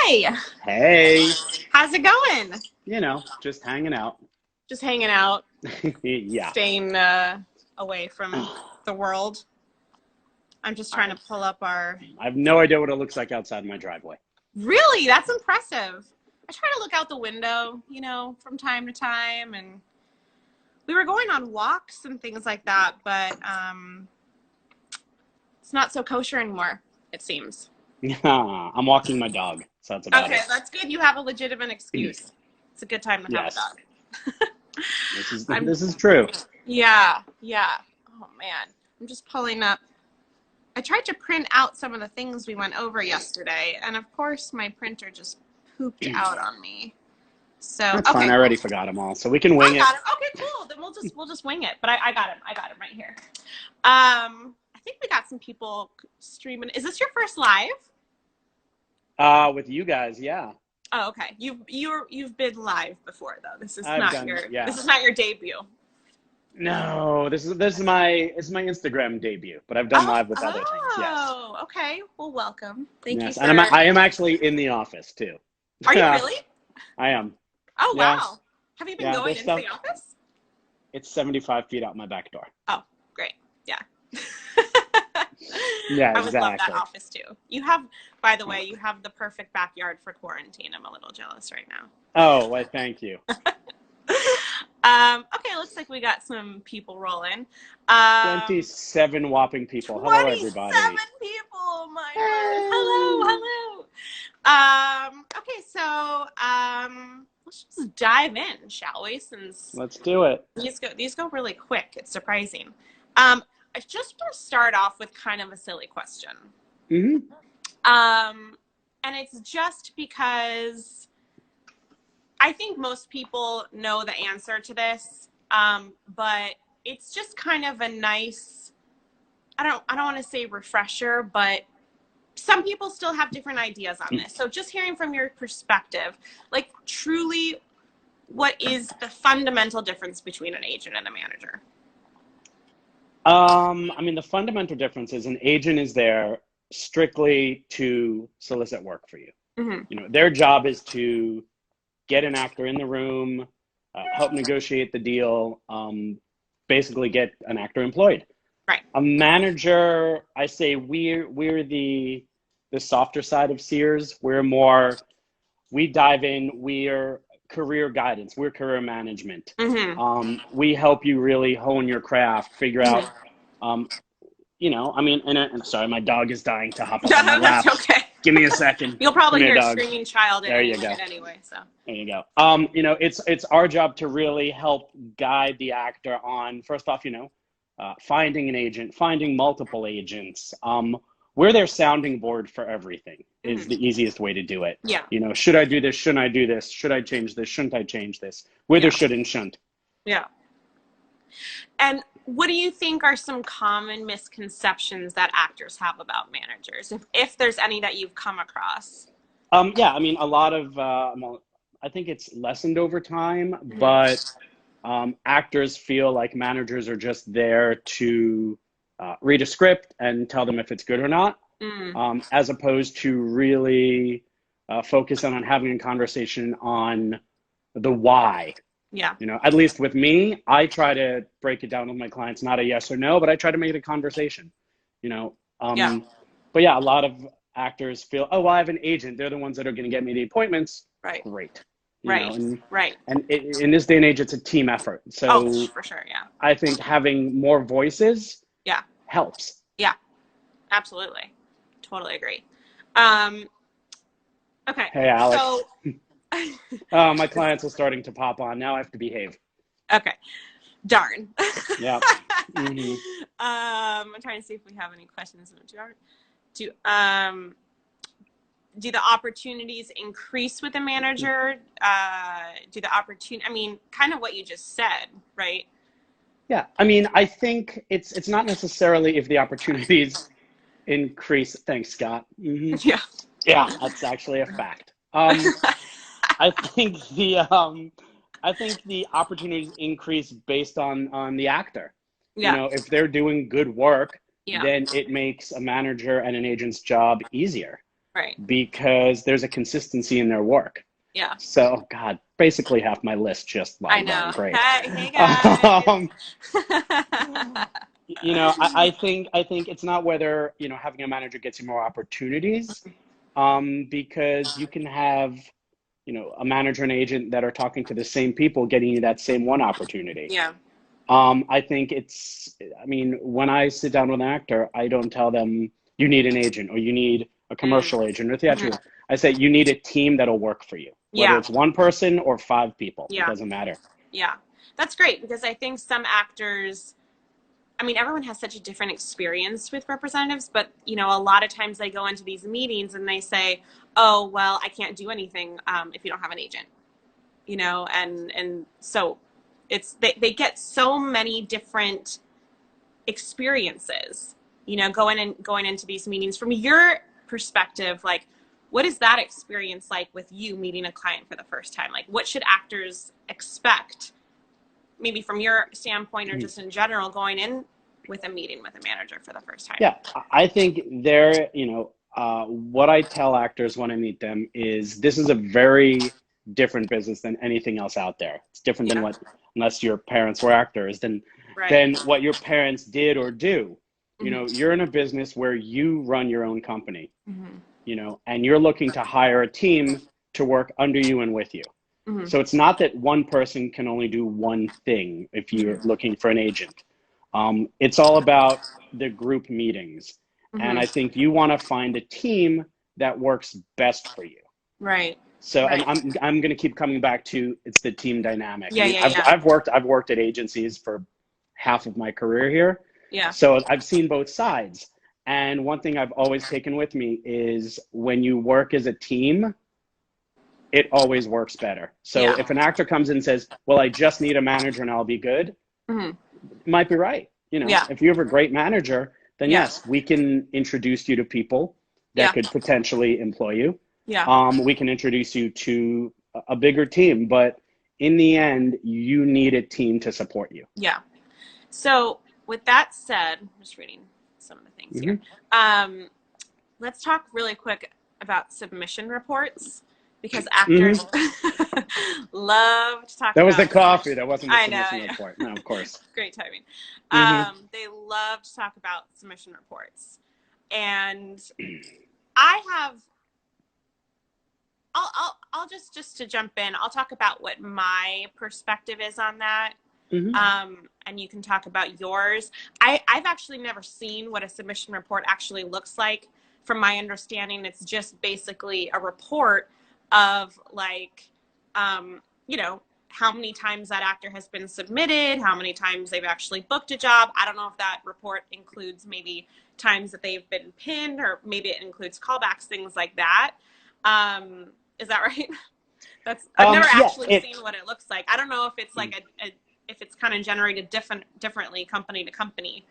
Hi. Hey, How's it going? just hanging out. Just hanging out, Yeah. staying away from the world. I'm just trying to pull up our... I have no idea what it looks like outside my driveway. Really? That's impressive. I try to look out the window, from time to time, and we were going on walks and things like that, but it's not so kosher anymore, it seems. I'm walking my dog, so that's about Okay, it. that's good. You have a legitimate excuse. It's a good time to have a Yes. dog. This is true. Yeah. Oh, man. I'm just pulling up. I tried to print out some of the things we went over yesterday, and of course my printer just pooped out on me. So That's fine. I already forgot them all, so we can wing it. Got him. Okay, cool. Then we'll just wing it. But I got him. I got him right here. I think we got some people streaming. Is this your first live? With you guys, yeah. Oh, okay. You've been live before though. This is This is not your debut. No, this is my Instagram debut, but I've done live with other things. Yes. Oh, okay. Well, welcome. Thank you. And I am actually in the office too. Are you really? I am. Oh, yes. Wow. Have you been going into the office? It's 75 feet out my back door. Oh, great. Yeah. Yeah, I would exactly. love that office too. By the way, you have the perfect backyard for quarantine. I'm a little jealous right now. Oh, well, thank you. Okay, looks like we got some people rolling. 27 whopping people. Hello, everybody. 27 people. Oh my God. Hello. Okay, so let's just dive in, shall we? Since let's do it. These go really quick. It's surprising. I just want to start off with kind of a silly question. Mm-hmm. And it's just because I think most people know the answer to this, but it's just kind of a nice, I don't want to say refresher, but some people still have different ideas on this. So just hearing from your perspective, like truly, what is the fundamental difference between an agent and a manager? The fundamental difference is an agent is there strictly to solicit work for you. Mm-hmm. Their job is to get an actor in the room, help negotiate the deal, basically get an actor employed. Right. A manager, I say we're the softer side of Sears. We dive in, we're career guidance, we're career management. Mm-hmm. We help you really hone your craft, figure out, sorry, my dog is dying to hop up on my lap. That's okay. Give me a second. You'll probably hear a screaming child in there you go. Anyway. So there you go. It's our job to really help guide the actor on, first off, finding an agent, finding multiple agents. We're their sounding board for everything is the easiest way to do it. Yeah. Should I do this? Shouldn't I do this? Should I change this? Shouldn't I change this? Where there should and shouldn't. Yeah. And what do you think are some common misconceptions that actors have about managers, if there's any that you've come across? A lot of, I think it's lessened over time, but actors feel like managers are just there to read a script and tell them if it's good or not, as opposed to really focusing on having a conversation on the why. Yeah. At least with me, I try to break it down with my clients, not a yes or no, but I try to make it a conversation, But yeah, a lot of actors feel, oh, well, I have an agent. They're the ones that are going to get me the appointments. Right. Great. Right. And in this day and age, it's a team effort. So for sure. Yeah. I think having more voices helps. Yeah, absolutely. Totally agree. Okay. Hey, Alex. So, my clients are starting to pop on. Now I have to behave. Okay. Darn. Yeah. Mm-hmm. I'm trying to see if we have any questions. Do the opportunities increase with a manager? Kind of what you just said, right? Yeah. I think it's not necessarily if the opportunities increase. Thanks, Scott. Mm-hmm. Yeah. Yeah, that's actually a fact. I think the opportunities increase based on the actor. Yeah. If they're doing good work, yeah. then it makes a manager and an agent's job easier. Right. because there's a consistency in their work. Yeah. So, God, basically half my list just I logged on. know. Great. Hey guys. Um, I think it's not whether, having a manager gets you more opportunities, because you can have, a manager and agent that are talking to the same people, getting you that same one opportunity. Yeah. I think when I sit down with an actor, I don't tell them you need an agent or you need a commercial agent or theatrical. I say you need a team that'll work for you, whether Yeah. it's one person or 5 people. It Yeah. doesn't matter. Yeah. That's great because I think some actors, everyone has such a different experience with representatives, but, a lot of times they go into these meetings and they say, oh, well, I can't do anything if you don't have an agent, and so they get so many different experiences, going into these meetings. From your perspective, like, what is that experience like with you meeting a client for the first time? Like, what should actors expect, maybe from your standpoint or just in general, going in with a meeting with a manager for the first time? Yeah, I think what I tell actors when I meet them is this is a very different business than anything else out there. It's different than unless your parents were actors, than what your parents did or do. You're in a business where you run your own company, and you're looking to hire a team to work under you and with you. So it's not that one person can only do one thing if you're looking for an agent. It's all about the group meetings. And I think you want to find a team that works best for you. Right. So, and I'm going to keep coming back to it's the team dynamic. Yeah. I've worked at agencies for half of my career here. Yeah. So I've seen both sides. And one thing I've always taken with me is when you work as a team, it always works better. So if an actor comes in and says, well, I just need a manager and I'll be good, might be right. If you have a great manager, then yes, we can introduce you to people that could potentially employ you. Yeah. We can introduce you to a bigger team, but in the end, you need a team to support you. Yeah. So with that said, I'm just reading some of the things here. Let's talk really quick about submission reports, because actors love to talk about. That was the coffee. That wasn't the submission report. No, of course. Great timing. They love to talk about submission reports, and I have. I'll just to jump in. I'll talk about what my perspective is on that. And you can talk about yours. I've actually never seen what a submission report actually looks like. From my understanding, it's just basically a report of how many times that actor has been submitted, how many times they've actually booked a job. I don't know if that report includes maybe times that they've been pinned, or maybe it includes callbacks, things like that. Is that right? I've never actually seen what it looks like. I don't know if it's like if it's kind of generated differently company to company.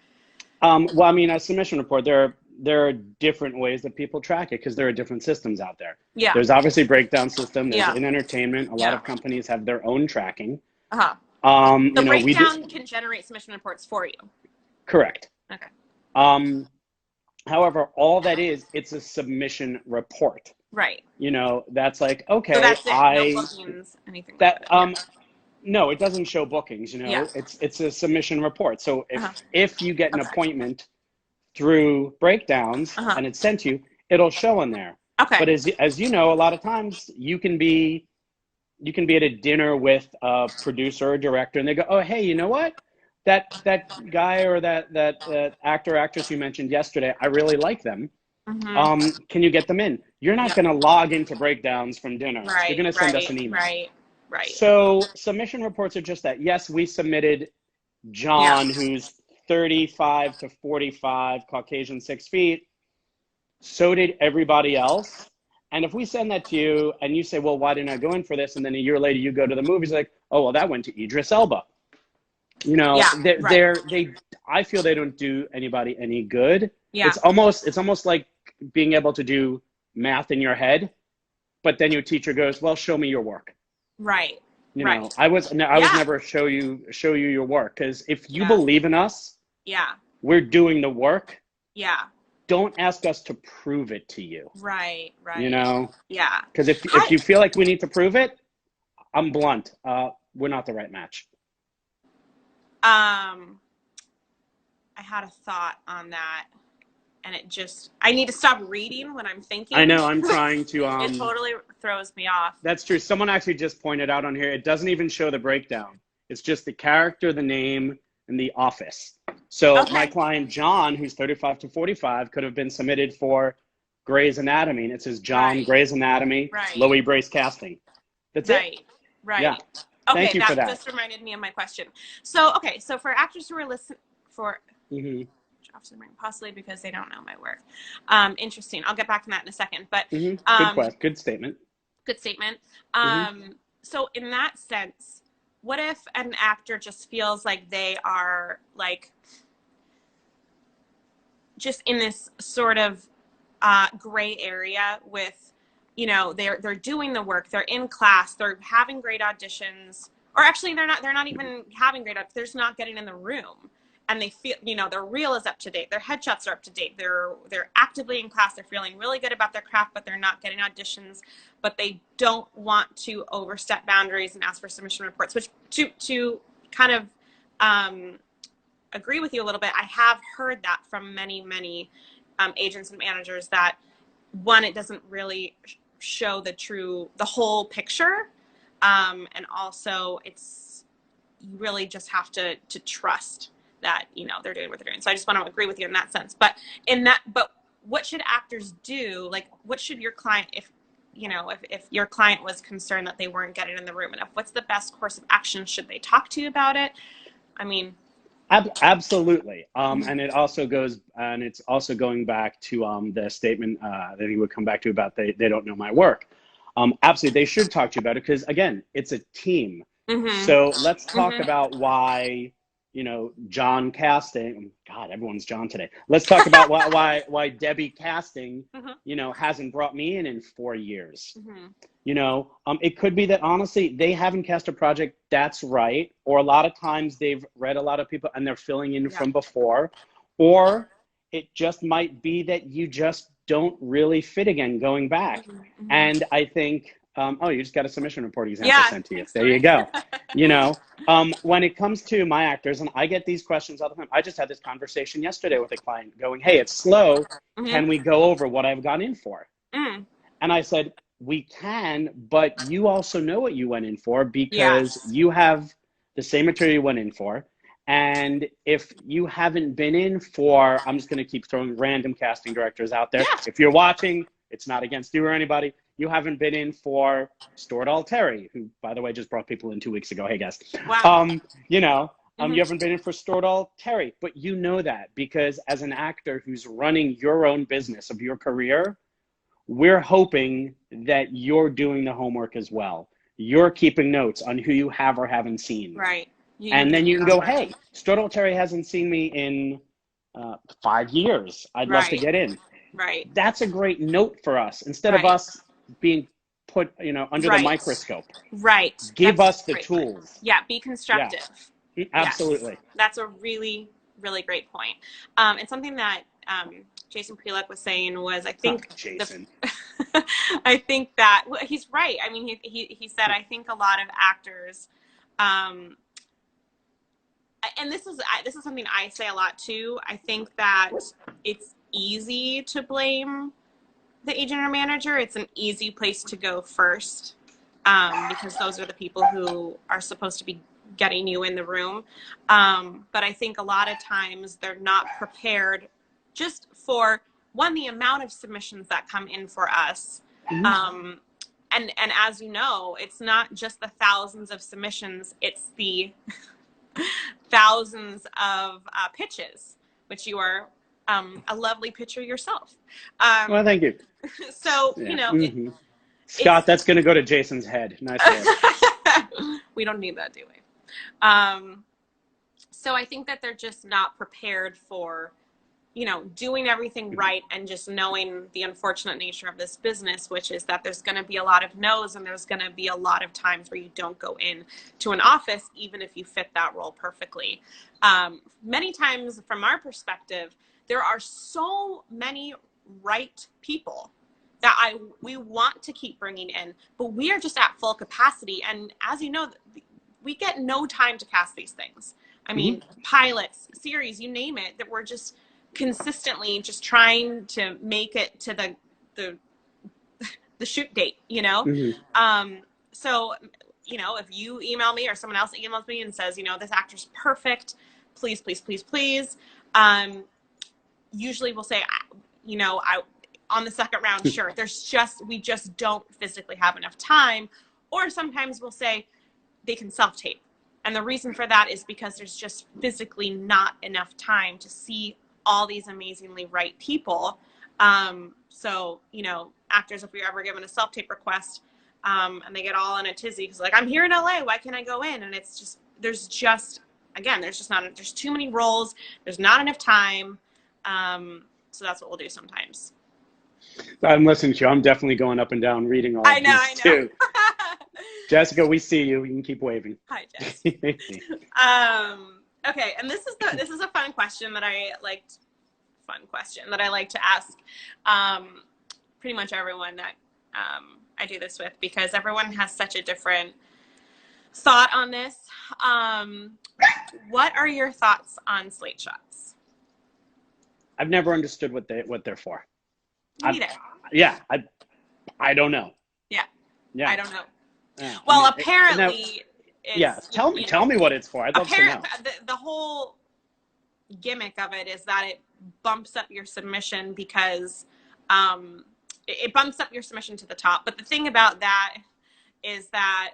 A submission report, there are different ways that people track it because there are different systems out there. Yeah. There's obviously breakdown system. There's in entertainment. A lot of companies have their own tracking. The breakdown can generate submission reports for you. Correct. Okay. However, all that is, it's a submission report. Right. That's like, okay, so that's it. No bookings, anything like that. No, it doesn't show bookings, It's a submission report. So if you get an appointment through breakdowns and it's sent to you, it'll show in there. Okay. But as you know, a lot of times you can be at a dinner with a producer or director and they go, oh, hey, you know what? That guy or that actor, actress you mentioned yesterday, I really like them. Can you get them in? You're not going to log into breakdowns from dinner. Right, You're going to send us an email. Right. So submission reports are just that. Yes, we submitted John, who's 35 to 45, Caucasian, 6 feet. So did everybody else. And if we send that to you and you say, well, why didn't I go in for this? And then a year later you go to the movies like, oh, well, that went to Idris Elba. I feel they don't do anybody any good. Yeah. It's almost like being able to do math in your head, but then your teacher goes, well, show me your work. Right. I was never show you your work, because if you believe in us, we're doing the work. Yeah. don't ask us to prove it to you. Right. You know? Yeah. Because if you feel like we need to prove it, I'm blunt. We're not the right match. I had a thought on that, and I need to stop reading when I'm thinking. I know, I'm trying to it totally throws me off. That's true. Someone actually just pointed out on here, it doesn't even show the breakdown. It's just the character, the name, and the office. So my client John, who's 35 to 45, could have been submitted for Grey's Anatomy, and it says John, Grey's Anatomy, Lowy Brace Casting. That's it. Right. Yeah. Okay, Thank you for that. just reminded me of my question. So for actors who are listening for possibly because they don't know my work. Interesting. I'll get back to that in a second. But good statement. Good statement. So in that sense, what if an actor just feels like they are like just in this sort of gray area with, you know, they're doing the work, they're in class, they're having great auditions, or actually they're not even having great auditions, they're just not getting in the room, and they feel, you know, their reel is up to date, their headshots are up to date, they're actively in class, they're feeling really good about their craft, but they're not getting auditions, but they don't want to overstep boundaries and ask for submission reports, which to kind of agree with you a little bit, I have heard that from many agents and managers, that one, it doesn't really show the whole picture, and also you really just have to trust that, you know, they're doing what they're doing. So I just want to agree with you in that sense. But what should actors do? Like, what should your client, if your client was concerned that they weren't getting in the room enough, what's the best course of action? Should they talk to you about it? I mean, absolutely. And it also goes, and it's also going back to the statement that he would come back to about they don't know my work. Absolutely, they should talk to you about it, because again, it's a team. So let's talk about why, you know, John Casting. God, everyone's John today. Let's talk about why Debbie Casting, you know, hasn't brought me in 4 years. You know, it could be that honestly they haven't cast a project that's right, or a lot of times they've read a lot of people and they're filling in from before, or it just might be that you just don't really fit again going back. And I think, oh, you just got a submission report example sent to you. There you go. You know, when it comes to my actors, and I get these questions all the time. I just had this conversation yesterday with a client going, hey, it's slow. Can we go over what I've gone in for? And I said, we can, but you also know what you went in for, because you have the same material you went in for. And if you haven't been in for, I'm just going to keep throwing random casting directors out there. If you're watching, it's not against you or anybody. You haven't been in for Stuart Alteri, who, by the way, just brought people in 2 weeks ago. Hey, guys. Wow. You know, you haven't been in for Stuart Alteri, but you know that because as an actor who's running your own business of your career, we're hoping that you're doing the homework as well. You're keeping notes on who you have or haven't seen. Right. And then you can go, hey, Stuart Alteri hasn't seen me in 5 years. I'd love to get in. Right. That's a great note for us. Instead of us being put, you know, under the microscope. Right. Give us the tools. Yeah. Be constructive. Yeah. Absolutely. Yes. That's a really, really great point. And something that Jason Preluk was saying was, I think I think that he's right. I mean, he said, I think a lot of actors, and this is something I say a lot too. I think that it's easy to blame the agent or manager. It's an easy place to go first, because those are the people who are supposed to be getting you in the room. But I think a lot of times they're not prepared just for, one, the amount of submissions that come in for us. And as you know, it's not just the thousands of submissions, it's the thousands of pitches, which you are a lovely pitcher yourself. Well, thank you. So, you know. Scott, that's going to go to Jason's head. Nice work. We don't need that, do we? So I think that they're just not prepared for, you know, doing everything right and just knowing the unfortunate nature of this business, which is that there's going to be a lot of no's and there's going to be a lot of times where you don't go in to an office, even if you fit that role perfectly. Many times from our perspective, there are so many right people that we want to keep bringing in, but we are just at full capacity. And as you know, we get no time to cast these things. I mean, pilots, series, you name it, that we're just consistently just trying to make it to the shoot date, you know? So, you know, if you email me or someone else emails me and says, you know, this actor's perfect, please, please, please, please. Usually we'll say, you know, on the second round, sure, we just don't physically have enough time. Or sometimes we'll say they can self-tape. And the reason for that is because there's just physically not enough time to see all these amazingly right people. So, you know, actors, if you're ever given a self-tape request, and they get all in a tizzy because like, I'm here in LA, why can't I go in? And it's just, there's too many roles. There's not enough time. So that's what we'll do sometimes. I'm listening to you. I'm definitely going up and down reading all of these too. Jessica, we see you. You can keep waving. Hi, Jess. Okay, and this is a fun question that I like to ask pretty much everyone that I do this with, because everyone has such a different thought on this. What are your thoughts on slate shots? I've never understood what they're for. Neither. I don't know. Yeah. I don't know. Yeah. Well, apparently, tell me what it's for. I'd love to know. The whole gimmick of it is that it bumps up your submission because it bumps up your submission to the top. But the thing about that is that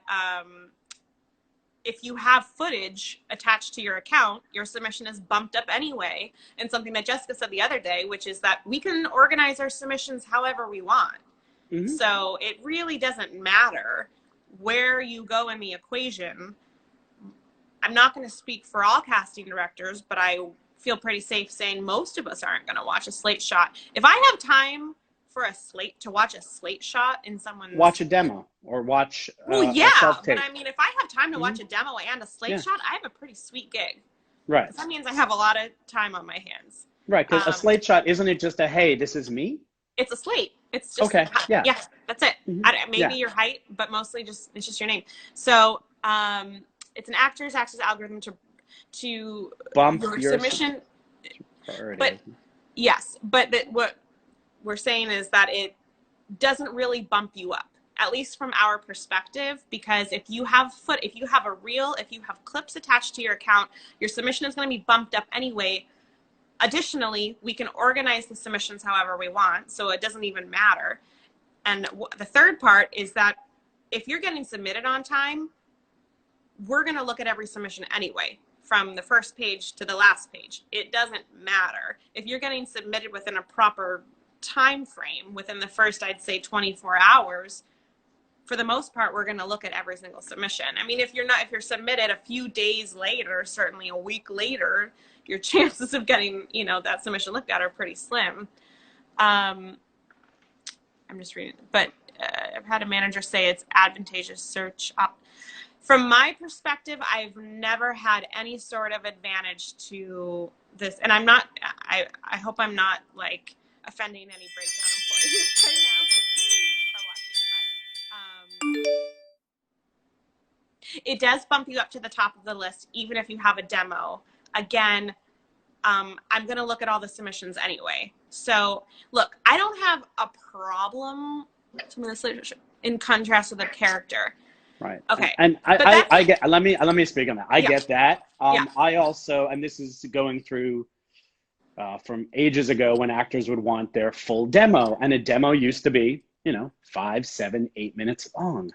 if you have footage attached to your account, your submission is bumped up anyway. And something that Jessica said the other day, which is that we can organize our submissions however we want. So it really doesn't matter where you go in the equation. I'm not going to speak for all casting directors, but I feel pretty safe saying most of us aren't going to watch a slate shot. If I have time for to watch a slate shot in someone's... Watch a demo or watch a self-tape. But I mean, if I have time to watch a demo and a slate shot, I have a pretty sweet gig. Right. That means I have a lot of time on my hands. Right, because a slate shot, isn't it just a, hey, this is me? It's a slate. It's just, yeah, that's it. Maybe your height, but mostly it's just your name. So it's an actor's algorithm to bump your submission. But yes, but what we're saying is that it doesn't really bump you up, at least from our perspective, because if you have a reel, if you have clips attached to your account, your submission is going to be bumped up anyway. Additionally, we can organize the submissions however we want, so it doesn't even matter. And the third part is that if you're getting submitted on time, we're going to look at every submission anyway, from the first page to the last page. It doesn't matter. If you're getting submitted within a proper time frame, within the first, I'd say 24 hours, for the most part, we're going to look at every single submission. I mean, if you're submitted a few days later, certainly a week later, your chances of getting, that submission looked at are pretty slim. I'm just reading, but I've had a manager say it's advantageous search up. From my perspective, I've never had any sort of advantage to this, and I hope I'm not like offending any breakdown employees right now. It does bump you up to the top of the list, even if you have a demo. Again, I'm going to look at all the submissions anyway. So, look, I don't have a problem in contrast with a character. Right. Okay. And I get. Let me speak on that. I get that. I also, and this is going through from ages ago when actors would want their full demo, and a demo used to be, 5, 7, 8 minutes long.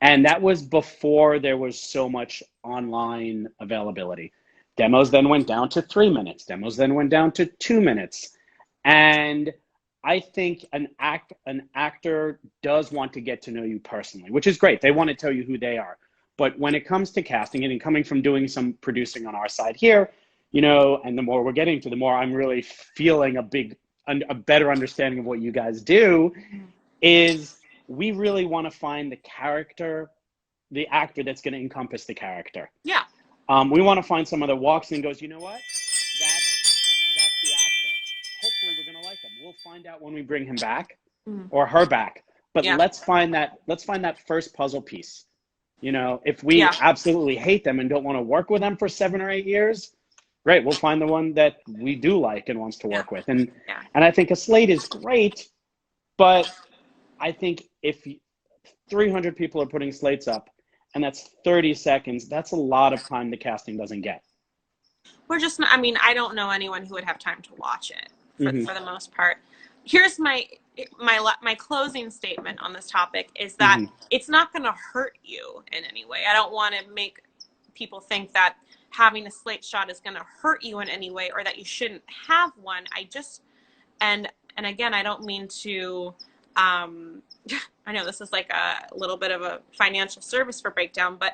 And that was before there was so much online availability. Demos then went down to 3 minutes. Demos then went down to 2 minutes. And I think an actor does want to get to know you personally, which is great. They want to tell you who they are. But when it comes to casting and coming from doing some producing on our side here, and the more we're getting to, the more I'm really feeling a better understanding of what you guys do, is we really want to find the character, the actor that's going to encompass the character. Yeah. We want to find someone that walks in and goes, you know what? That's the actor. find out when we bring him back Mm. or her back. But Yeah. let's find that first puzzle piece. You know, if we Yeah. absolutely hate them and don't want to work with them for 7 or 8 years, great, we'll find the one that we do like and wants to work with. And I think a slate is great, but I think if 300 people are putting slates up and that's 30 seconds, that's a lot of time the casting doesn't get. We're just not, I mean, I don't know anyone who would have time to watch it for the most part. Here's my closing statement on this topic is that it's not going to hurt you in any way. I don't want to make people think that having a slate shot is going to hurt you in any way or that you shouldn't have one. I just, and again, I don't mean to, I know this is like a little bit of a financial service for Breakdown, but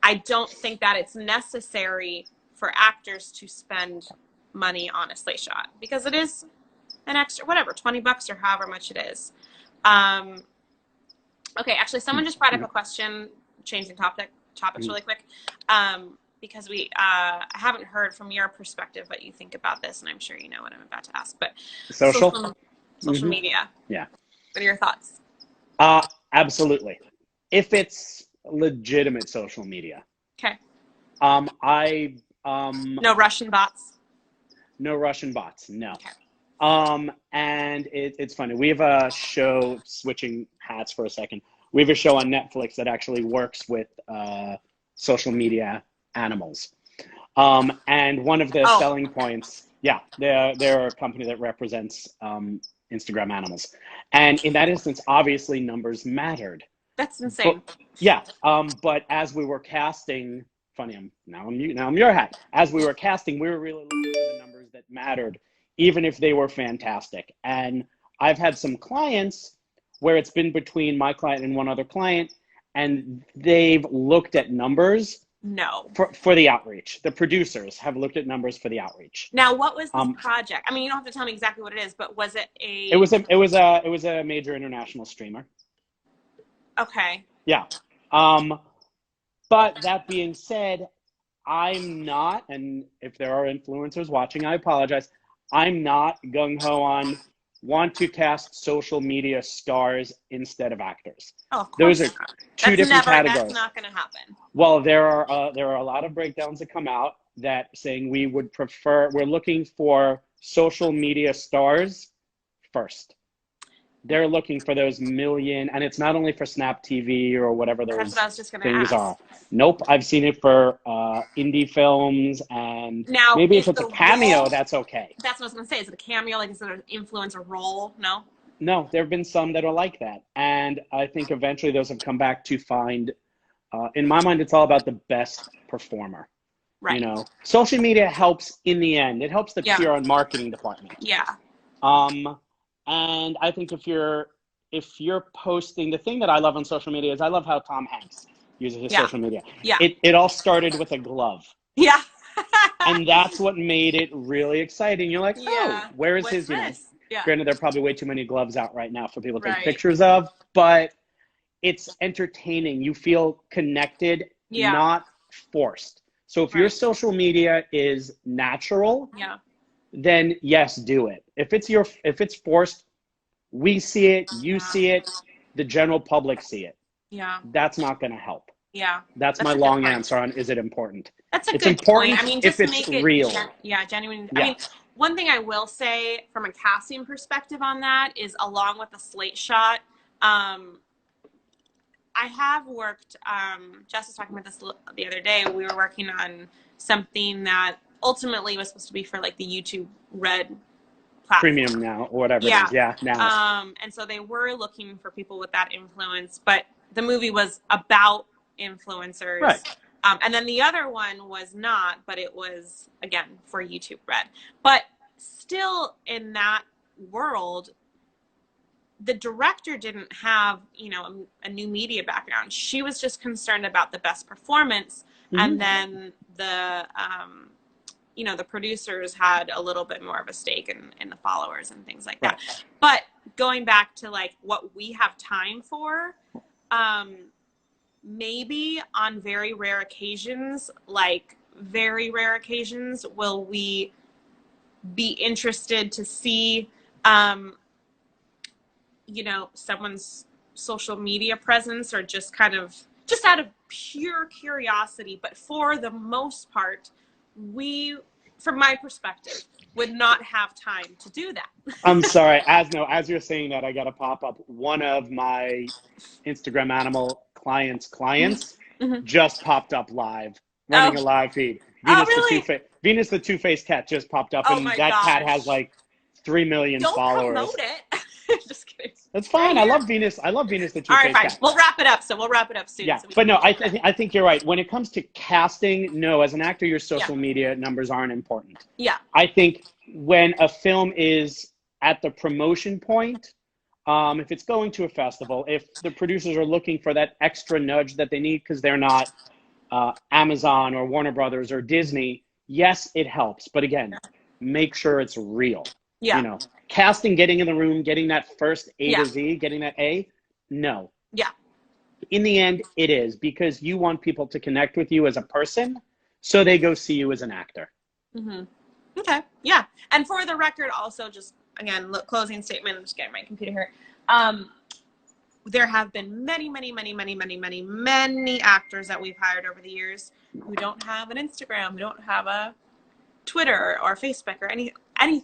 I don't think that it's necessary for actors to spend money on a slate shot because it is an extra, whatever, $20 or however much it is. Okay, actually, someone just brought up a question, changing topics really quick, because I haven't heard from your perspective what you think about this, and I'm sure you know what I'm about to ask. But social media. Yeah. What are your thoughts? Absolutely. If it's legitimate social media. Okay. No Russian bots. No Russian bots. No. Okay. And it's funny. We have a show, switching hats for a second. We have a show on Netflix that actually works with social media animals. And one of the selling points, they're a company that represents Instagram animals. And in that instance, obviously numbers mattered. That's insane. But as we were casting, now I'm your hat. As we were casting, we were really looking for the numbers that mattered, even if they were fantastic. And I've had some clients where it's been between my client and one other client, and they've looked at numbers. No. For the outreach. The producers have looked at numbers for the outreach. Now, what was this project? I mean, you don't have to tell me exactly what it is, but was it a? It was a major international streamer. Okay. Yeah. But that being said, I'm not, and if there are influencers watching, I apologize. I'm not gung-ho on want to cast social media stars instead of actors. Oh, of course. Those are two different categories. That's not going to happen. Well, there are a lot of breakdowns that come out that saying we're looking for social media stars first. They're looking for those million, and it's not only for Snap TV or whatever those That's what I was just gonna things ask. are. Nope, I've seen it for indie films, and now, maybe if it's a cameo, that's okay. That's what I was going to say. Is it a cameo? Like, is it an influencer role? No? No, there have been some that are like that, and I think eventually those have come back to find, in my mind, it's all about the best performer. Right. You know, social media helps in the end. It helps the PR and marketing department. Yeah. And I think if you're posting, the thing that I love on social media is I love how Tom Hanks uses his social media. Yeah. It all started with a glove. Yeah. And that's what made it really exciting. You're like, where is his, granted, there are probably way too many gloves out right now for people to take pictures of, but it's entertaining. You feel connected, not forced. So if your social media is natural, then yes, do it. If it's forced, we see it, you see it, the general public see it. Yeah. That's not going to help. Yeah. That's my long answer on is it important? That's a it's good important point. I mean, just if it's real. Genuine. Yeah. I mean, one thing I will say from a casting perspective on that is along with the slate shot, I have worked, Jess was talking about this the other day. We were working on something that ultimately was supposed to be for like the YouTube Red platform. Premium now, or whatever it is. Yeah, now. And so they were looking for people with that influence, but the movie was about influencers. Right. And then the other one was not, but it was, again, for YouTube Red. But still in that world, the director didn't have, a new media background. She was just concerned about the best performance. Mm-hmm. And then the producers had a little bit more of a stake in the followers and things like that. But going back to like what we have time for, maybe on very rare occasions, will we be interested to see you know, someone's social media presence, or just kind of just out of pure curiosity. But for the most part, we, from my perspective, would not have time to do that. I'm sorry. As you're saying that, I got a pop up. One of my Instagram animal clients Mm-hmm. just popped up live, running a live feed. Oh, really? Venus the Two-Faced cat just popped up, Oh and my that cat has gosh. like 3 million Don't followers. promote it. Just kidding. That's fine. Right I here. love Venus. I love Venus the All right, Two-Faced fine. cat. We'll wrap it up. So we'll wrap it up soon. Yeah, So but no, I think you're right. When it comes to casting, no, as an actor, your social media numbers aren't important. Yeah. I think when a film is at the promotion point, if it's going to a festival, if the producers are looking for that extra nudge that they need because they're not Amazon or Warner Brothers or Disney, yes, it helps. But again, make sure it's real. Yeah. You know, casting, getting in the room, getting that first A Yeah. to Z, getting that A, no. Yeah. In the end, it is, because you want people to connect with you as a person, so they go see you as an actor. Mm-hmm. Okay. Yeah. And for the record, also, just again, closing statement. I'm just getting my computer here. There have been many actors that we've hired over the years who don't have an Instagram, who don't have a Twitter or Facebook or any.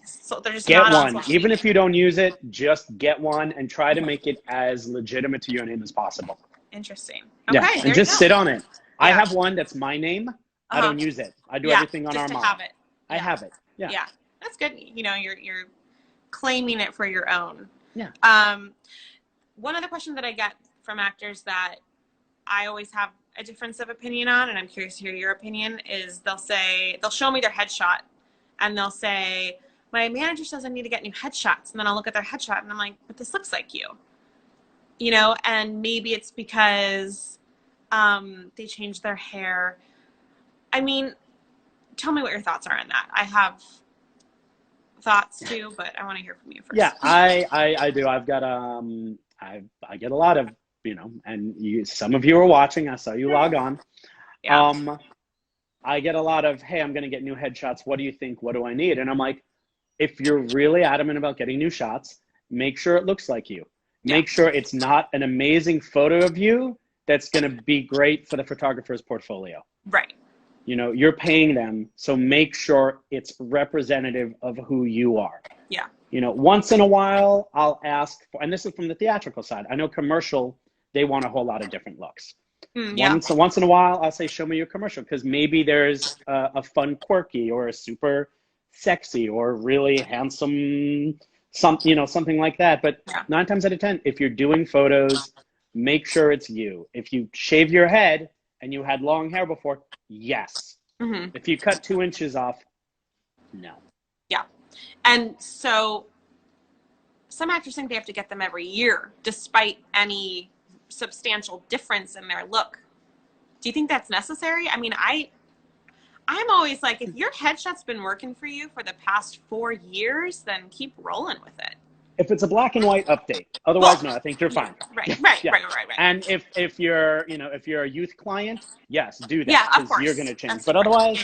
So they're just Get not on one. social Even media. if you don't use it, just get one and try to make it as legitimate to your name as possible. Interesting. Okay. Yeah, and just sit on it. Yeah. I have one that's my name. I don't use it. I do everything on just Armada. to have it. I have it. Yeah. Yeah. That's good. You know, you're claiming it for your own. Yeah. One of the questions that I get from actors that I always have a difference of opinion on, and I'm curious to hear your opinion, is they'll show me their headshot and they'll say, my manager says I need to get new headshots. And then I'll look at their headshot and I'm like, but this looks like you. You know, and maybe it's because they changed their hair. I mean, tell me what your thoughts are on that. I have thoughts too, but I want to hear from you first. Yeah, I do. I've got I get a lot of, you know, and some of you are watching. I saw you log on. Yeah. I get a lot of, hey, I'm going to get new headshots. What do you think? What do I need? And I'm like, if you're really adamant about getting new shots, make sure it looks like you. Make sure it's not an amazing photo of you that's going to be great for the photographer's portfolio. Right. You know, you're paying them, so make sure it's representative of who you are. Yeah. You know, once in a while, I'll ask for, and this is from the theatrical side. I know commercial, they want a whole lot of different looks. Once in a while, I'll say, show me your commercial, because maybe there's a fun quirky or a super sexy or really handsome, something like that. But 9 times out of 10, if you're doing photos, make sure it's you. If you shave your head and you had long hair before, yes. Mm-hmm. If you cut 2 inches off, no. Yeah. And so some actors think they have to get them every year, despite any substantial difference in their look. Do you think that's necessary? I mean, I'm always like, if your headshot's been working for you for the past 4 years, then keep rolling with it. If it's a black and white update, otherwise, no, I think you're fine. Right. And if you're, if you're a youth client, yes, do that. Yeah, of course. You're going to change. That's but otherwise,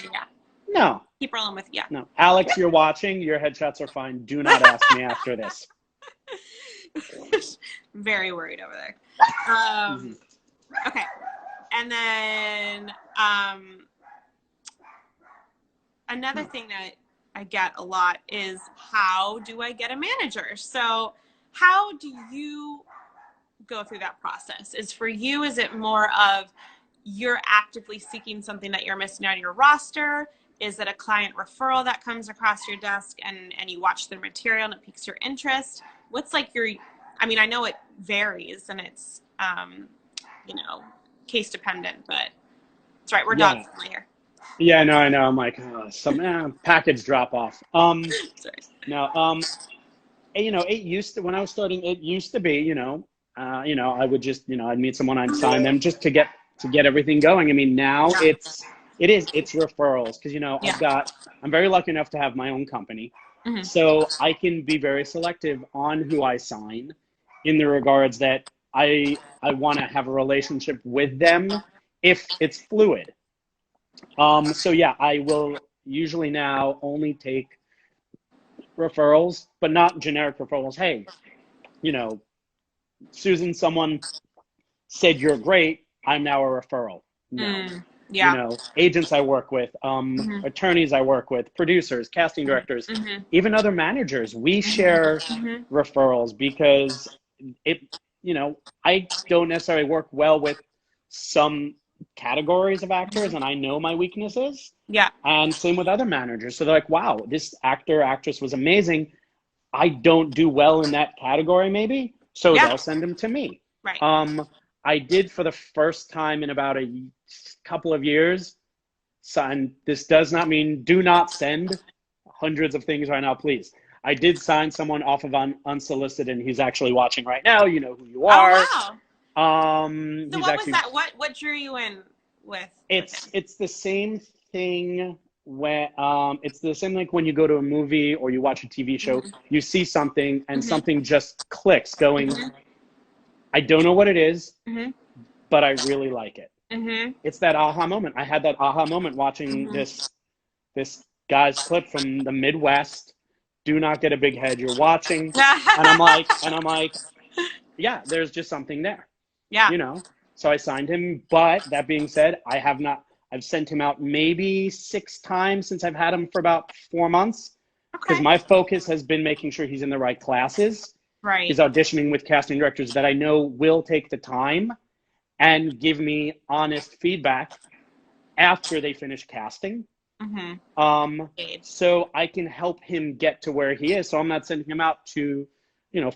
no. Keep rolling with, No. Alex, you're watching. Your headshots are fine. Do not ask me after this. Very worried over there. Okay. And then another thing that I get a lot is, how do I get a manager? So how do you go through that process? Is it more of you're actively seeking something that you're missing out of your roster? Is it a client referral that comes across your desk and you watch their material and it piques your interest? What's like I know it varies and it's, case dependent, but it's right. We're dog friendly here. Yeah, no, I know. I'm like, some package drop off. Sorry. No, it used to, when I was starting, it used to be, I would just, I'd meet someone, I'd sign them just to get everything going. I mean, now it's referrals, because, I'm very lucky enough to have my own company. Mm-hmm. So I can be very selective on who I sign, in the regards that I want to have a relationship with them if it's fluid. So yeah, I will usually now only take referrals, but not generic referrals. Hey, you know, Susan, someone said you're great. I'm now a referral. No. Yeah. Agents I work with, Mm-hmm. attorneys I work with, producers, casting directors, Mm-hmm. even other managers, we share Mm-hmm. referrals because it, I don't necessarily work well with some categories of actors and I know my weaknesses. Yeah. And same with other managers. So they're like, wow, this actor, actress was amazing. I don't do well in that category, maybe. So Yeah. they'll send them to me. Right. I did for the first time in about a couple of years. And this does not mean do not send hundreds of things right now, please. I did sign someone off of unsolicited, and he's actually watching right now. You know who you Oh are. wow. So He's what was actually. that? What drew you in with him? It's the same thing when it's the same like when you go to a movie or you watch a TV show, Mm-hmm. you see something and Mm-hmm. something just clicks, going, Mm-hmm. I don't know what it is, Mm-hmm. but I really like it. Mm-hmm. It's that aha moment. I had that aha moment watching Mm-hmm. this guy's clip from the Midwest. Do not get a big head. You're watching, and I'm like, yeah, there's just something there, Yeah. you know. So I signed him. But that being said, I have not. I've sent him out maybe 6 times since I've had him for about 4 months, because Okay. my focus has been making sure he's in the right classes. Right. He's auditioning with casting directors that I know will take the time and give me honest feedback after they finish casting. Mm-hmm. So I can help him get to where he is. So I'm not sending him out to,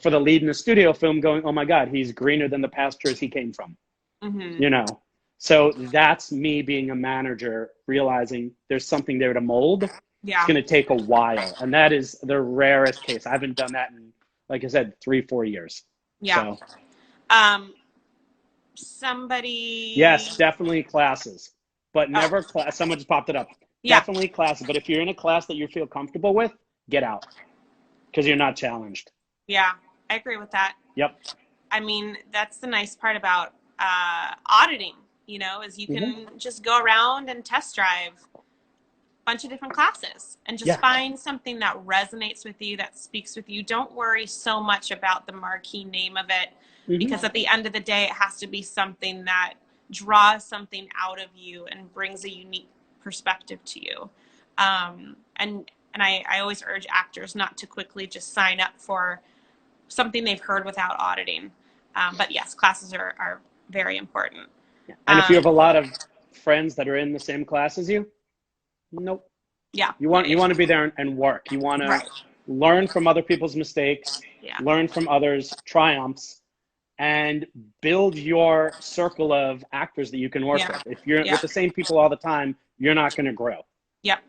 for the lead in a studio film going, oh my God, he's greener than the pastures he came from, Mm-hmm. you know? So that's me being a manager, realizing there's something there to mold. It's Yeah. going to take a while. And that is the rarest case. I haven't done that in, like I said, 3-4 years. Yeah. So Somebody. yes, definitely classes, but Oh. never class. Someone just popped it up. Yeah. Definitely classes. But if you're in a class that you feel comfortable with, get out because you're not challenged. Yeah. I agree with that. Yep. I mean, that's the nice part about auditing, is you can just go around and test drive a bunch of different classes and just find something that resonates with you, that speaks with you. Don't worry so much about the marquee name of it, because at the end of the day, it has to be something that draws something out of you and brings a unique perspective to you. And I always urge actors not to quickly just sign up for something they've heard without auditing. But yes, classes are very important. And if you have a lot of friends that are in the same class as you, nope. Yeah. You want to be there and work. You want to learn from other people's mistakes, learn from others' triumphs, and build your circle of actors that you can work with. If you're with the same people all the time, you're not going to grow. Yep.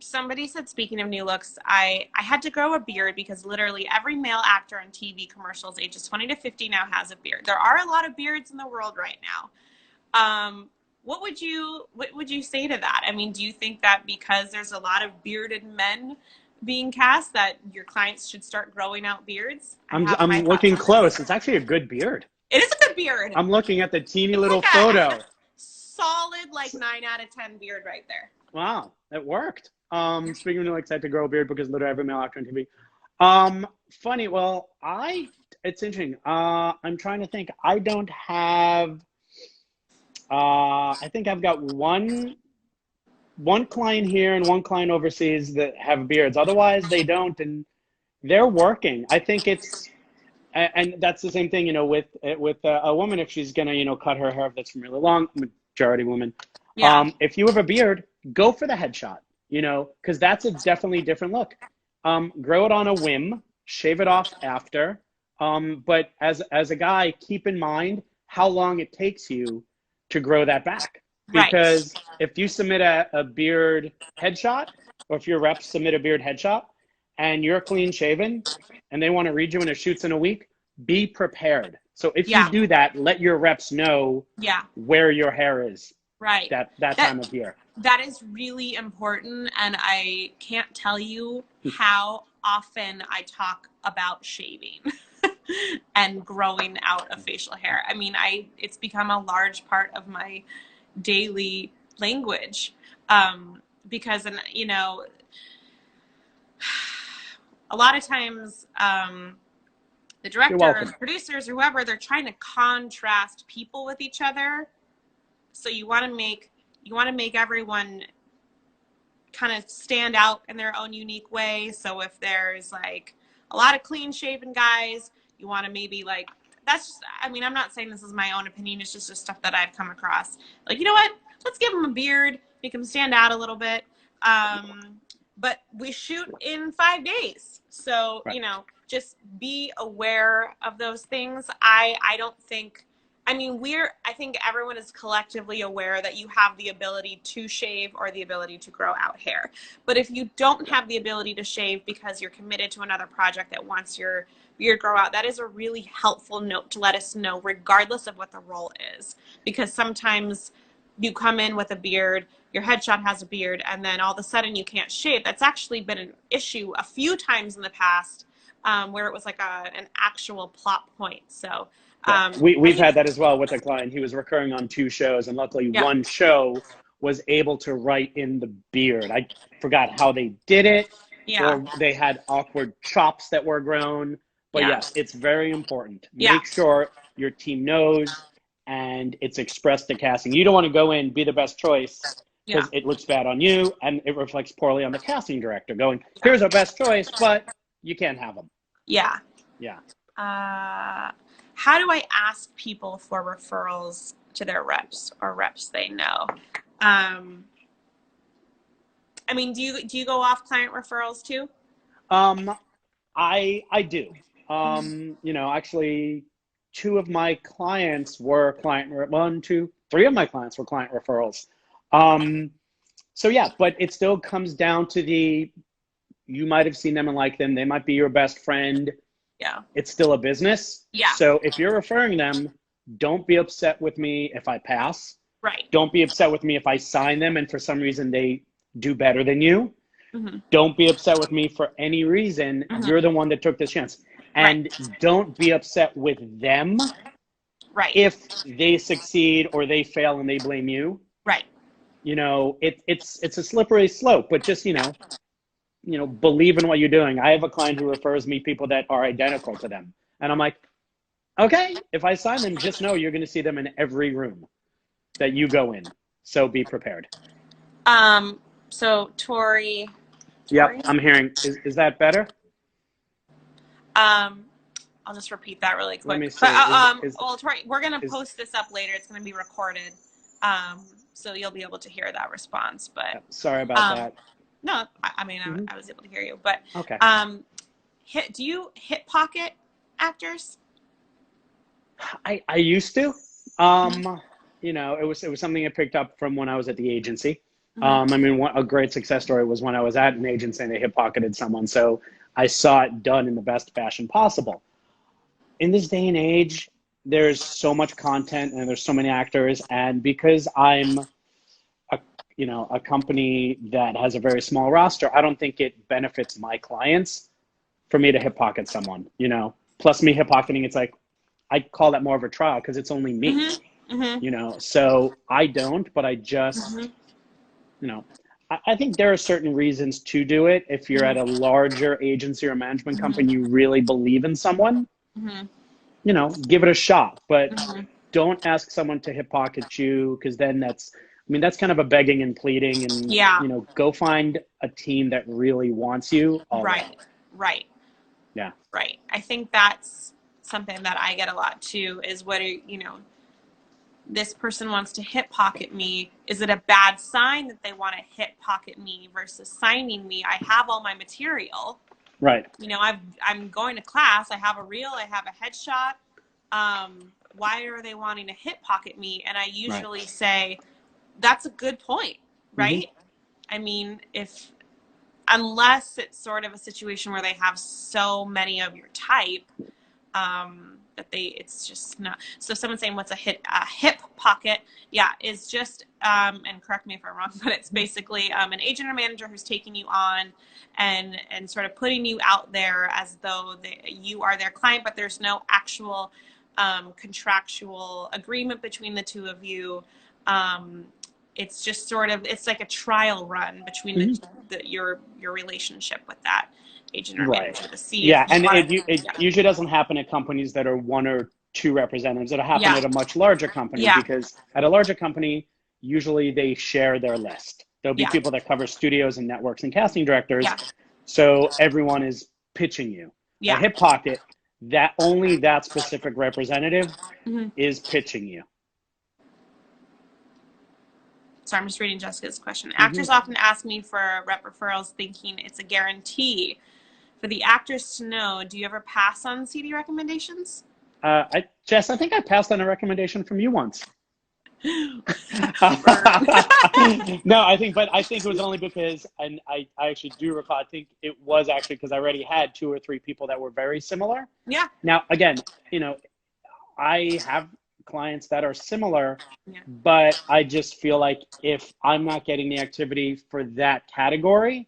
Somebody said, speaking of new looks, I had to grow a beard because literally every male actor on TV commercials ages 20 to 50 now has a beard. There are a lot of beards in the world right now. What would you say to that? I mean, do you think that because there's a lot of bearded men being cast that your clients should start growing out beards? I'm looking close. It's actually a good beard. It is a good beard. I'm looking at the teeny little photo. Solid 9 out of 10 beard right there. Wow, it worked. Speaking of new looks, I had to grow a beard because literally every male actor on TV. Funny. Well, it's interesting. I'm trying to think. I don't have. I think I've got one client here and one client overseas that have beards. Otherwise, they don't, and they're working. I think it's, and that's the same thing, with a woman. If she's gonna, cut her hair that's really long, majority women. Yeah. If you have a beard, go for the headshot. Because that's a definitely different look. Grow it on a whim, shave it off after. But as a guy, keep in mind how long it takes you to grow that back. Because if you submit a beard headshot, or if your reps submit a beard headshot, and you're clean shaven, and they want to read you and it shoots in a week, be prepared. So if you do that, let your reps know where your hair is. Right. That time of year. That is really important, and I can't tell you how often I talk about shaving and growing out of facial hair. I mean, it's become a large part of my daily language, because, a lot of times, the You're directors, welcome. producers, or whoever, they're trying to contrast people with each other. So you want to make everyone kind of stand out in their own unique way. So if there's like a lot of clean shaven guys, you want to maybe like, that's just, I mean, I'm not saying this is my own opinion. It's just stuff that I've come across. Like, you know what? Let's give them a beard, make them stand out a little bit. But we shoot in 5 days. So, Right. you know, just be aware of those things. I don't think, I mean, I think everyone is collectively aware that you have the ability to shave or the ability to grow out hair. But if you don't have the ability to shave because you're committed to another project that wants your beard grow out, that is a really helpful note to let us know, regardless of what the role is. Because sometimes you come in with a beard, your headshot has a beard, and then all of a sudden you can't shave. That's actually been an issue a few times in the past, where it was like an actual plot point. So Yeah, I we've think, had that as well with a client. He was recurring on 2 shows, and luckily yeah, one show was able to write in the beard. I forgot how they did it, yeah, or they had awkward chops that were grown. But yeah, yes, it's very important. yeah, Make sure your team knows and it's expressed to casting. You don't want to go in, be the best choice, yeah, because it looks bad on you and it reflects poorly on the casting director going, yeah, here's our best choice, but you can't have them. yeah. Yeah. How do I ask people for referrals to their reps or reps they know? I mean, do you go off client referrals too? Um, I do. Mm-hmm. Actually, two of my clients were one, two, three of my clients were client referrals. Um, so yeah, but it still comes down to you might have seen them and like them. They might be your best friend. Yeah. It's still a business. Yeah. So if you're referring them, don't be upset with me if I pass. Right. Don't be upset with me if I sign them and for some reason they do better than you. Mm-hmm. Don't be upset with me for any reason. Mm-hmm. You're the one that took this chance. Right. And don't be upset with them Right. if they succeed or they fail and they blame you. Right. It's a slippery slope, but just, believe in what you're doing. I have a client who refers me people that are identical to them. And I'm like, okay, if I sign them, just know you're going to see them in every room that you go in. So be prepared. So Tori, Yep, I'm hearing. Is that better? um, I'll just repeat that really Let quick. me But see. well, Tori, we're gonna Is post this up later. It's gonna be recorded, so you'll be able to hear that response. But sorry about um, that. no, I mean, Hmm. I was able to hear you. But Okay. do you hip pocket actors? I used to. It was something I picked up from when I was at the agency. Mm-hmm. A great success story was when I was at an agency and they hip pocketed someone. So I saw it done in the best fashion possible. In this day and age, there's so much content and there's so many actors, and because I'm a company that has a very small roster, I don't think it benefits my clients for me to hip pocket someone. Plus me hip pocketing, it's like I call that more of a trial because it's only me. Mm-hmm. Mm-hmm. So I don't, but I just, Mm-hmm. I think there are certain reasons to do it. If you're at a larger agency or management company, Mm-hmm. you really believe in someone, Mm-hmm. give it a shot, but Mm-hmm. don't ask someone to hip pocket you, because then that's kind of a begging and pleading, and, Yeah. go find a team that really wants you all in. Right. Right. Yeah. Right. I think that's something that I get a lot too, is this person wants to hip pocket me. Is it a bad sign that they want to hip pocket me versus signing me? I have all my material. Right. I'm going to class. I have a reel. I have a headshot. Why are they wanting to hip pocket me? And I Right. usually say, that's a good point, Mm-hmm. right? I mean, unless it's sort of a situation where they have so many of your type, it's just not. So someone saying what's a hip pocket? Yeah, is just, and correct me if I'm wrong, but it's basically an agent or manager who's taking you on and sort of putting you out there as though you are their client, but there's no actual contractual agreement between the two of you. It's just sort of, it's like a trial run between Mm-hmm. your relationship with that. agent or Right. manager to see if Yeah, you and want it to. usually doesn't happen at companies that are one or two representatives. It'll happen Yeah. at a much larger company Yeah. because at a larger company, usually they share their list. There'll be Yeah. people that cover studios and networks and casting directors. Yeah. So everyone is pitching you. At Yeah. Hip Pocket, that specific representative Mm-hmm. is pitching you. So I'm just reading Jessica's question. Mm-hmm. Actors often ask me for rep referrals thinking it's a guarantee. For the actors to know, do you ever pass on CD recommendations? Jess, I think I passed on a recommendation from you once. Burn. No, but I think it was only because, and I actually do recall, I think it was actually because I already had two or three people that were very similar. Yeah. Now, again, I have clients that are similar, Yeah. but I just feel like if I'm not getting the activity for that category,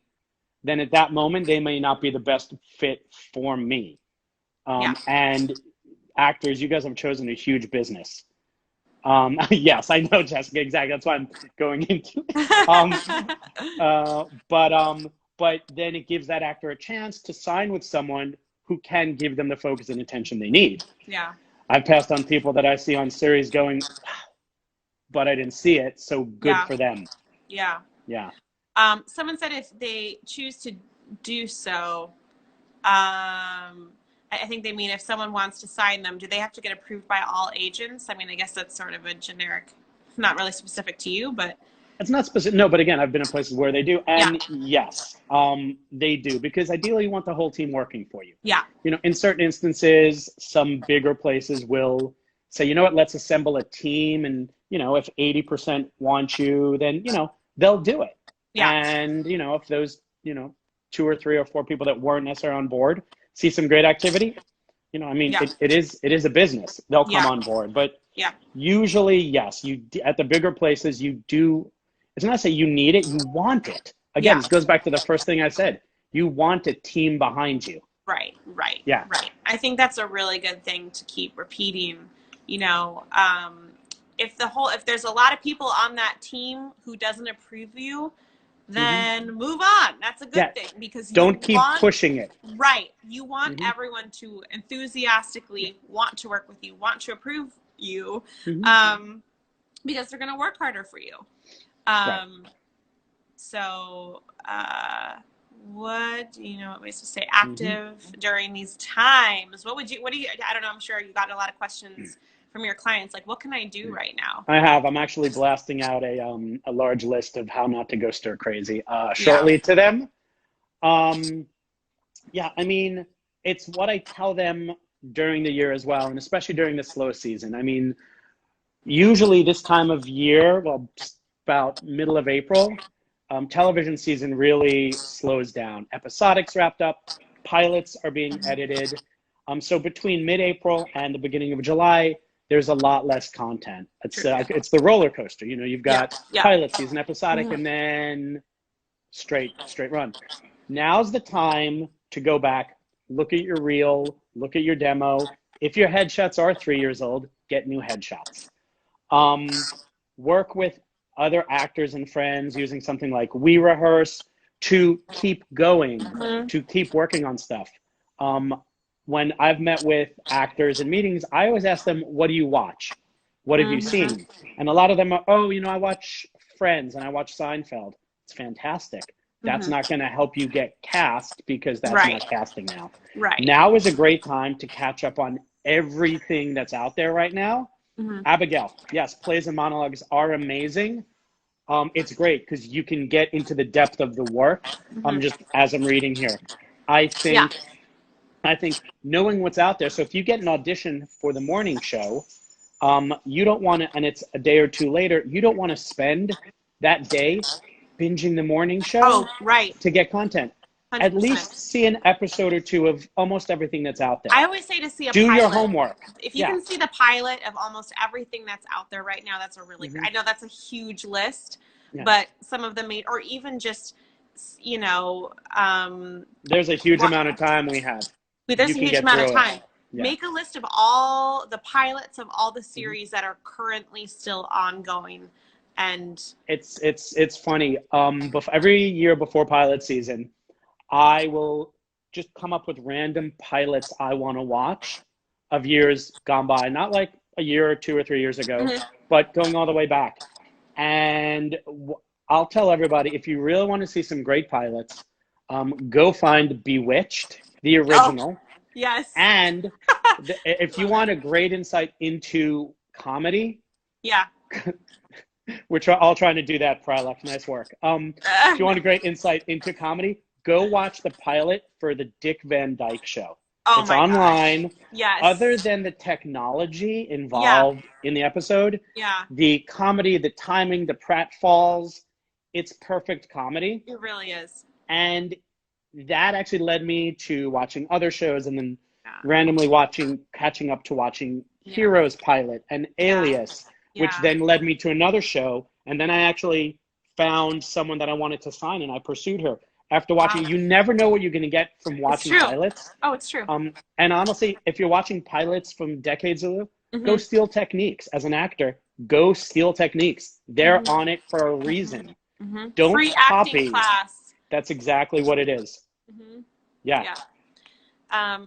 then at that moment, they may not be the best fit for me. Yeah. And actors, you guys have chosen a huge business. Yes, I know, Jessica, exactly. That's why I'm going into it. But then it gives that actor a chance to sign with someone who can give them the focus and attention they need. Yeah. I've passed on people that I see on series going, but I didn't see it, so good Yeah. for them. Yeah. Yeah. Someone said if they choose to do so, I think they mean if someone wants to sign them, do they have to get approved by all agents? I mean, I guess that's sort of a generic, not really specific to you, but It's not specific. No, but again, I've been in places where they do. yeah. And yes, they do. Because ideally, you want the whole team working for you. Yeah. In certain instances, some bigger places will say, you know what, let's assemble a team. And, if 80% want you, then, they'll do it. Yeah. And, if those, two or three or four people that weren't necessarily on board see some great activity, Yeah. it is a business. They'll come Yeah. on board. But Yeah. usually, yes, at the bigger places, you do. It's not to say you need it, you want it. Again, Yeah. this goes back to the first thing I said. You want a team behind you. Right. Yeah. Right. I think that's a really good thing to keep repeating. If there's a lot of people on that team who doesn't approve you, then move on. That's a good thing because don't keep pushing it. Right. You want everyone to enthusiastically want to work with you, want to approve you, because they're going to work harder for you. Right. So, what ways to stay active during these times? What do you, I don't know, I'm sure you got a lot of questions from your clients. Like, what can I do right now? I have. I'm actually blasting out a large list of how not to go stir crazy shortly to them. Yeah, I mean, it's what I tell them during the year as well, and especially during the slow season. I mean, usually this time of year, well, about middle of April, television season really slows down. Episodics wrapped up, pilots are being edited. So between mid-April and the beginning of July, there's a lot less content. It's the roller coaster. You've got pilot season, episodic, and then straight run. Now's the time to go back, look at your reel, look at your demo. If your headshots are 3 years old, get new headshots. Work with other actors and friends using something like We Rehearse to keep going, to keep working on stuff. When I've met with actors in meetings, I always ask them, what do you watch? What have you seen? And a lot of them are, I watch Friends and I watch Seinfeld. It's fantastic. That's not going to help you get cast because that's not casting now. Right. Now is a great time to catch up on everything that's out there right now. Abigail, yes, plays and monologues are amazing. It's great because you can get into the depth of the work. Just as I'm reading here, I think knowing what's out there. So if you get an audition for the morning show, you don't want to, and it's a day or two later, you don't want to spend that day binging the morning show to get content. 100%. At least see an episode or two of almost everything that's out there. I always say to see a Do pilot. your homework. If you can see the pilot of almost everything that's out there right now, that's a really great. I know that's a huge list, but some of them or even just, there's a huge amount of time we have. There's a huge amount of time. Yeah. Make a list of all the pilots of all the series that are currently still ongoing. And it's funny. Every year before pilot season, I will just come up with random pilots I want to watch of years gone by, not like a year or 2 or 3 years ago, but going all the way back. And I'll tell everybody, if you really want to see some great pilots, go find Bewitched, the original. Oh, yes. And if you want a great insight into comedy, yeah, we're all trying to do that, Prylex. Nice work. If you want a great insight into comedy, go watch the pilot for the Dick Van Dyke Show. Oh, it's online. Gosh. Yes. Other than the technology involved in the episode, the comedy, the timing, the pratfalls, it's perfect comedy. It really is. And that actually led me to watching other shows, and then randomly catching up to watching Heroes pilot and Alias, which then led me to another show. And then I actually found someone that I wanted to sign, and I pursued her. After watching, you never know what you're going to get from watching pilots. Oh, it's true. And honestly, if you're watching pilots from decades ago, go steal techniques. As an actor, go steal techniques. They're on it for a reason. Don't Free copy. Acting class. That's exactly what it is. Yeah.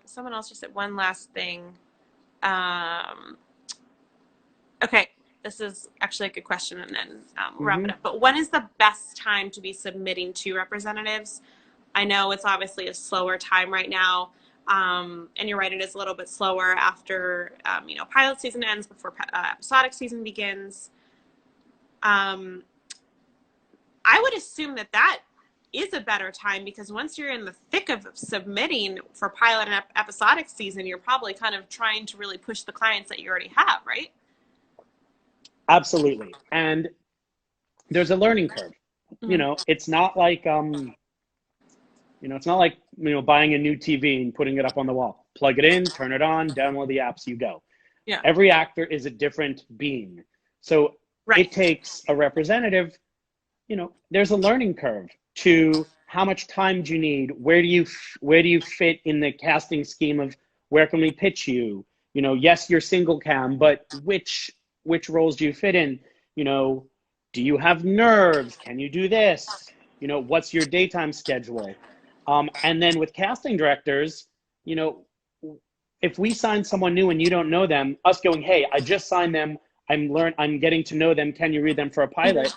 Someone else just said one last thing. Okay. This is actually a good question, and then we'll wrap it up. But when is the best time to be submitting to representatives? I know it's obviously a slower time right now, and you're right, it is a little bit slower after pilot season ends before episodic season begins. I would assume that is a better time, because once you're in the thick of submitting for pilot and episodic season, you're probably kind of trying to really push the clients that you already have, right? Absolutely. And there's a learning curve. It's not like buying a new TV and putting it up on the wall. Plug it in, turn it on, download the apps, you go. Yeah. Every actor is a different being. So it takes a representative, there's a learning curve to how much time do you need? Where do you fit in the casting scheme of where can we pitch you? Yes, you're single cam, but which roles do you fit in? Do you have nerves? Can you do this? What's your daytime schedule? And then with casting directors, if we sign someone new and you don't know them, us going, hey, I just signed them. I'm getting to know them. Can you read them for a pilot?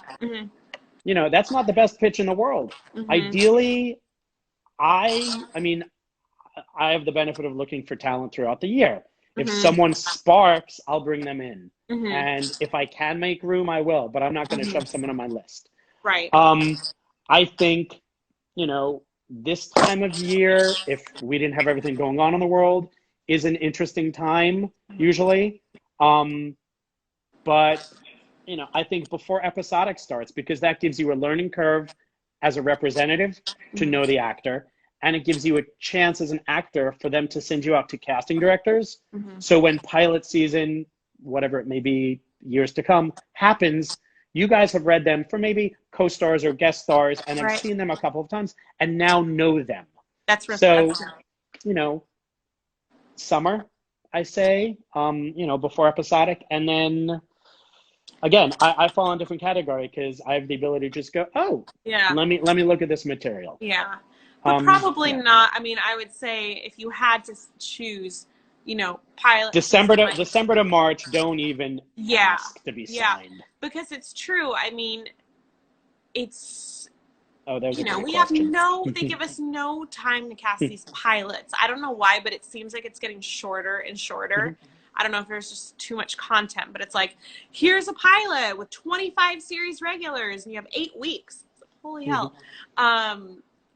That's not the best pitch in the world. Ideally, I have the benefit of looking for talent throughout the year. If someone sparks, I'll bring them in. And if I can make room, I will, but I'm not going to shove someone on my list. Right. I think, this time of year, if we didn't have everything going on in the world, is an interesting time, usually. But, I think before episodic starts, because that gives you a learning curve as a representative to know the actor. And it gives you a chance as an actor for them to send you out to casting directors. So when pilot season, whatever it may be, years to come, happens, you guys have read them for maybe co-stars or guest stars, and have seen them a couple of times and now know them. That's right. So, summer, I say, before episodic. And then, again, I fall in a different category because I have the ability to just go, let me look at this material. Yeah. But probably not. I mean, I would say if you had to choose, pilot. December to March, don't even ask to be signed. Because it's true. I mean, it's, there's a great we question. they give us no time to cast these pilots. I don't know why, but it seems like it's getting shorter and shorter. I don't know if there's just too much content, but it's like, here's a pilot with 25 series regulars and you have 8 weeks. It's like, holy hell.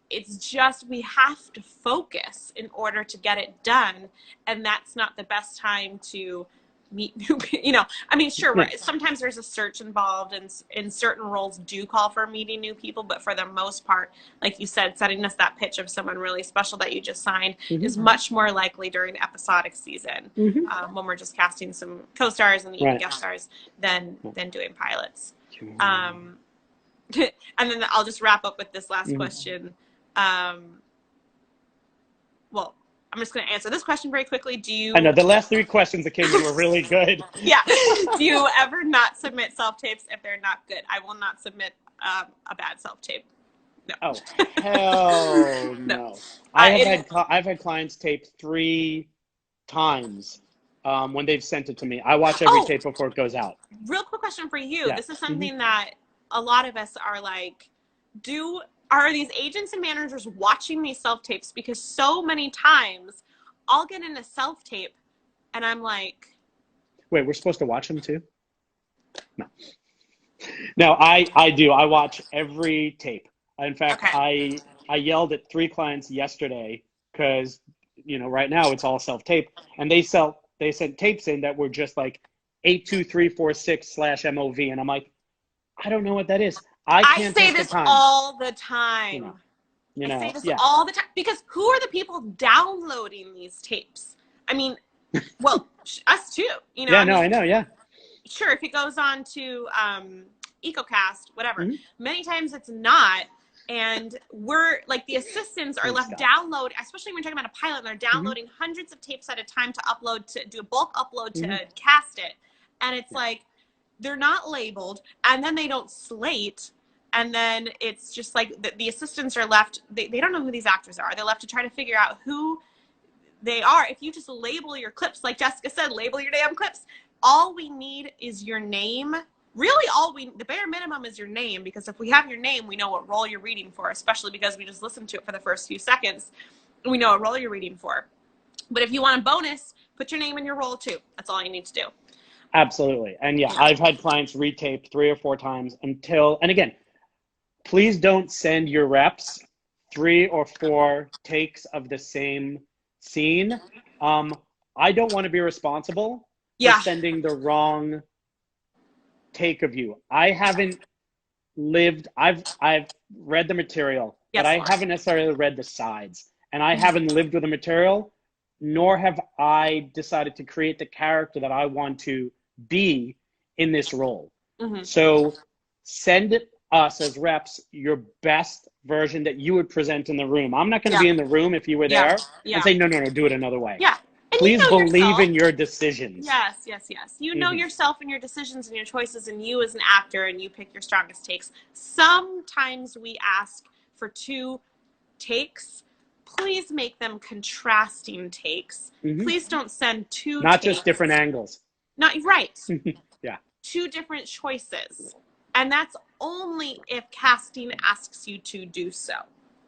It's just, we have to focus in order to get it done. And that's not the best time to meet new people. I mean, sure, right. Sometimes there's a search involved, and in certain roles do call for meeting new people. But for the most part, like you said, setting us that pitch of someone really special that you just signed is much more likely during episodic season, when we're just casting some co-stars and even guest stars than doing pilots. And then I'll just wrap up with this last question. Well, I'm just going to answer this question very quickly. I know the last 3 questions that came in were really good. Yeah. Do you ever not submit self-tapes if they're not good? I will not submit a bad self-tape. Oh, No. hell No. no. I've had clients tape 3 times when they've sent it to me. I watch every Oh, tape before it goes out. real quick question for you. Yeah. This is Hmm. something that a lot of us are like, are these agents and managers watching these self tapes? Because so many times I'll get in a self tape and I'm like, Wait, we're supposed to watch them too? No. No, I do. I watch every tape. In fact, okay, I yelled at 3 clients yesterday because right now it's all self tape, and they sent tapes in that were just like 82346/MOV, and I'm like, I don't know what that is. I I can't say take the this time. all the You know, time. I say this yeah, all the time because who are the people downloading these tapes? I mean, well, us too. yeah. I No, I mean, know. Yeah. sure, if it goes on to EcoCast, whatever. Hmm. Many times it's not. And we're like the assistants are Thanks, left Scott. download, especially when you're talking about a pilot, and they're Hmm. downloading hundreds of tapes at a time to upload, to do a bulk upload to Hmm. cast it. And it's Yeah, like they're not labeled, and then they don't slate. And then it's just like the assistants are left, they don't know who these actors are. They're left to try to figure out who they are. If you just label your clips, like Jessica said, label your damn clips. All we need is your name. Really, the bare minimum is your name, because if we have your name, we know what role you're reading for, especially because we just listened to it for the first few seconds. We know what role you're reading for. But if you want a bonus, put your name in your role too. That's all you need to do. absolutely. And yeah, Yeah. I've had clients retape 3 or 4 times and again, please don't send your reps 3 or 4 takes of the same scene. I don't want to be responsible for Yeah. sending the wrong take of you. I haven't lived. I've read the material, but Yes, I Lauren. haven't necessarily read the sides, and I haven't lived with the material, nor have I decided to create the character that I want to be in this role. Mm-hmm. So send us as reps your best version that you would present in the room. I'm not going to Yeah. be in the room if you were Yeah. there and Yeah. say, no, no, no, do it another way. Yeah. And you Please know believe yourself. in your decisions. Yes, yes, yes. You know Hmm. yourself and your decisions and your choices, and you as an actor, and you pick your strongest takes. Sometimes we ask for 2 takes. Please make them contrasting takes. Hmm. Please don't send two Not just takes. different angles. Not right. Yeah. 2 different choices. And that's only if casting asks you to do so.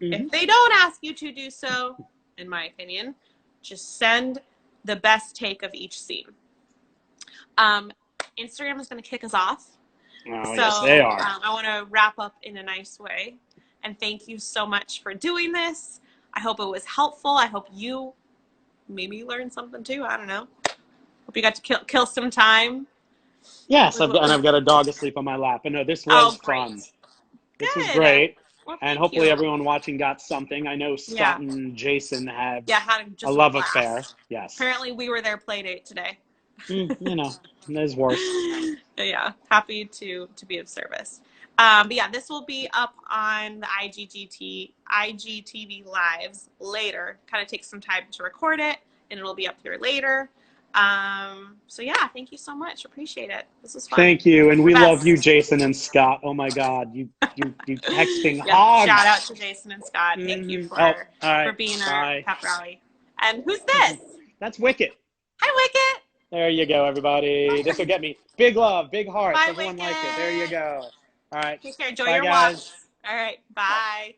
If Hmm. they don't ask you to do so, in my opinion, just send the best take of each scene. Instagram is going to kick us off. Oh, So yes, they are. I want to wrap up in a nice way. And thank you so much for doing this. I hope it was helpful. I hope you maybe learned something too. I don't know. Hope you got to kill some time. Yes, I've got a dog asleep on my lap. And no, this was Oh, great. fun. This was Good. great. Well, And thank hopefully you. everyone watching got something. I know Yeah. Scott and Jason have Yeah, had a just a love affair. blast. Yes. Apparently, we were their play date today. There's worse. Yeah, happy to be of service. But yeah, this will be up on the IGTV lives later. Kind of takes some time to record it, and it'll be up here later. So yeah, thank you so much. Appreciate it. This was fun. Thank you. And The we love you, best. Jason and Scott. Oh my God. You texting Yep. Shout out hogs. to Jason and Scott. Thank you Oh, all for right. being our Bye. pep rally. And who's this? That's Wicket. Hi, Wicket. There you go, everybody. This will get me big love, big hearts. Bye, Everyone liked it. There you Wicket. go. All right. Take care. Enjoy Bye, your walks. guys. All right. Bye.